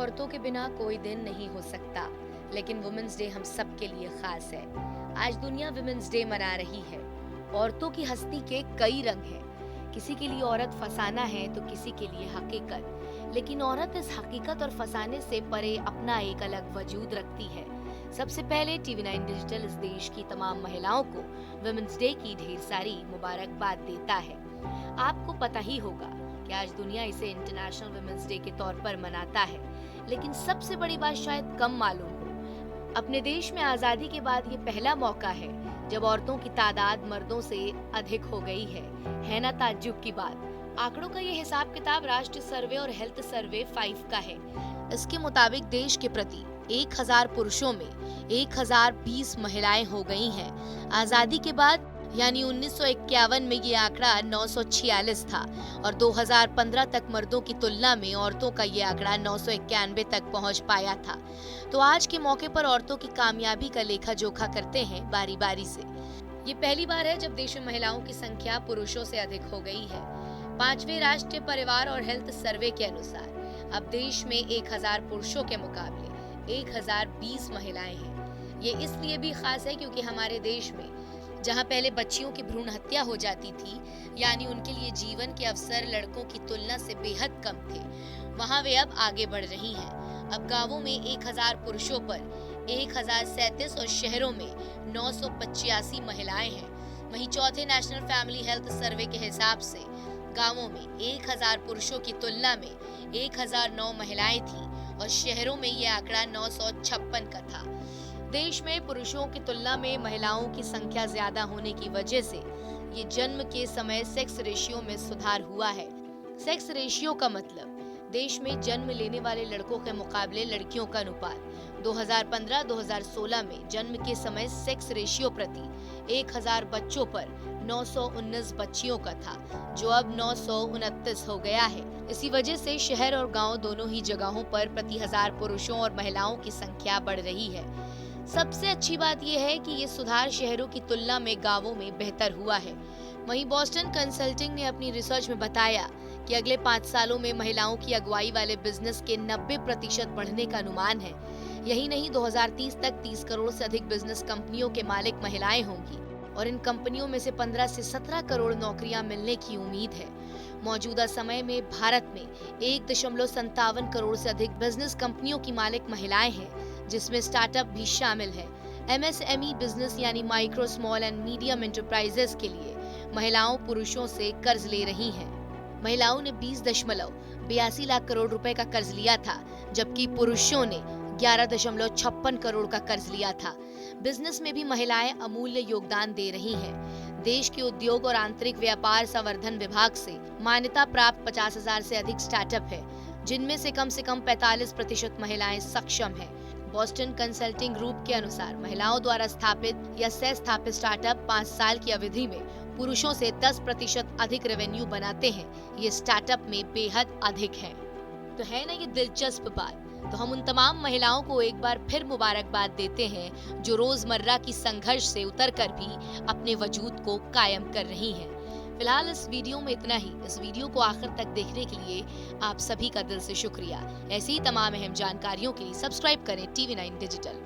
औरतों के बिना कोई दिन नहीं हो सकता, लेकिन वुमेन्स डे हम सब के लिए खास है। आज दुनिया वुमेन्स डे मना रही है। औरतों की हस्ती के कई रंग हैं। किसी के लिए औरत फसाना है तो किसी के लिए हकीकत, लेकिन औरत इस हकीकत और फसाने से परे अपना एक अलग वजूद रखती है। सबसे पहले टीवी9 डिजिटल इस देश की तमाम महिलाओं को वुमेन्स डे की ढेर सारी मुबारकबाद देता है। आपको पता ही होगा कि आज दुनिया इसे इंटरनेशनल वुमेन्स डे के तौर पर मनाता है, लेकिन सबसे बड़ी बात शायद कम मालूम हो। अपने देश में आजादी के बाद ये पहला मौका है जब औरतों की तादाद मर्दों से अधिक हो गई है ना ताज्जुब की बात। आंकड़ों का ये हिसाब किताब राष्ट्रीय सर्वे और हेल्थ सर्वे 5 का है। इसके मुताबिक देश के प्रति 1000 पुरुषों में 1020 महिलाएं हो गई हैं। आजादी के बाद यानी 1951 में ये आंकड़ा 946 था और 2015 तक मर्दों की तुलना में औरतों का ये आंकड़ा 991 तक पहुंच पाया था। तो आज के मौके पर औरतों की कामयाबी का लेखा जोखा करते हैं बारी बारी से। ये पहली बार है जब देश में महिलाओं की संख्या पुरुषों से अधिक हो गई है। 5वें राष्ट्रीय परिवार और हेल्थ सर्वे के अनुसार अब देश में 1000 पुरुषों के मुकाबले 1020 महिलाएं हैं। ये इसलिए भी खास है क्योंकि हमारे देश में जहां पहले बच्चियों की भ्रूण हत्या हो जाती थी, यानी उनके लिए जीवन के अवसर लड़कों की तुलना से बेहद कम थे, वहां वे अब आगे बढ़ रही हैं। अब गांवों में 1000 पुरुषों पर 1037 और शहरों में 985 महिलाएं हैं। वहीं चौथे नेशनल फैमिली हेल्थ सर्वे के हिसाब से गांवों में 1000 पुरुषों की तुलना में 1009 महिलाएं थी और शहरों में ये आंकड़ा 956 का था। देश में पुरुषों की तुलना में महिलाओं की संख्या ज्यादा होने की वजह से ये जन्म के समय सेक्स रेशियो में सुधार हुआ है। सेक्स रेशियो का मतलब देश में जन्म लेने वाले लड़कों के मुकाबले लड़कियों का अनुपात। 2015-2016 में जन्म के समय सेक्स रेशियो प्रति 1000 बच्चों पर 919 बच्चियों का था, जो अब 929 हो गया है। इसी वजह से शहर और गांव दोनों ही जगहों पर प्रति 1000 पुरुषों और महिलाओं की संख्या बढ़ रही है। सबसे अच्छी बात यह है कि ये सुधार शहरों की तुलना में गांवों में बेहतर हुआ है। वहीं बॉस्टन कंसल्टिंग ने अपनी रिसर्च में बताया कि अगले 5 सालों में महिलाओं की अगुवाई वाले बिजनेस के 90% बढ़ने का अनुमान है। यही नहीं, 2030 तक 30 करोड़ से अधिक बिजनेस कंपनियों के मालिक महिलाएं होंगी और इन कंपनियों में से 15 से 17 करोड़ नौकरियां मिलने की उम्मीद है। मौजूदा समय में भारत में 1.57 करोड़ से अधिक बिजनेस कंपनियों की मालिक महिलाएं हैं, जिसमें स्टार्टअप भी शामिल है। MSME बिजनेस यानी micro small and medium enterprises के लिए महिलाओं पुरुषों से कर्ज ले रही हैं। महिलाओं ने 20.82 लाख करोड़ रुपए का कर्ज लिया था, जबकि पुरुषों ने 11.56 करोड़ का कर्ज लिया था। बिजनेस में भी महिलाएं अमूल्य योगदान दे रही हैं। देश के उद्योग और आंतरिक व्यापार संवर्धन विभाग से मान्यता प्राप्त 50,000 से अधिक स्टार्टअप है, जिनमें से कम 45% महिलाएं सक्षम हैं। बॉस्टन कंसल्टिंग ग्रुप के अनुसार महिलाओं द्वारा स्थापित या सह स्थापित स्टार्टअप 5 साल की अवधि में पुरुषों से 10% अधिक रेवेन्यू बनाते हैं। ये स्टार्टअप में बेहद अधिक है। तो है ना ये दिलचस्प बात। तो हम उन तमाम महिलाओं को एक बार फिर मुबारकबाद देते हैं जो रोजमर्रा की संघर्ष से उतरकर भी अपने वजूद को कायम कर रही हैं। फिलहाल इस वीडियो में इतना ही। इस वीडियो को आखिर तक देखने के लिए आप सभी का दिल से शुक्रिया। ऐसी ही तमाम अहम जानकारियों के लिए सब्सक्राइब करें टीवी9 डिजिटल।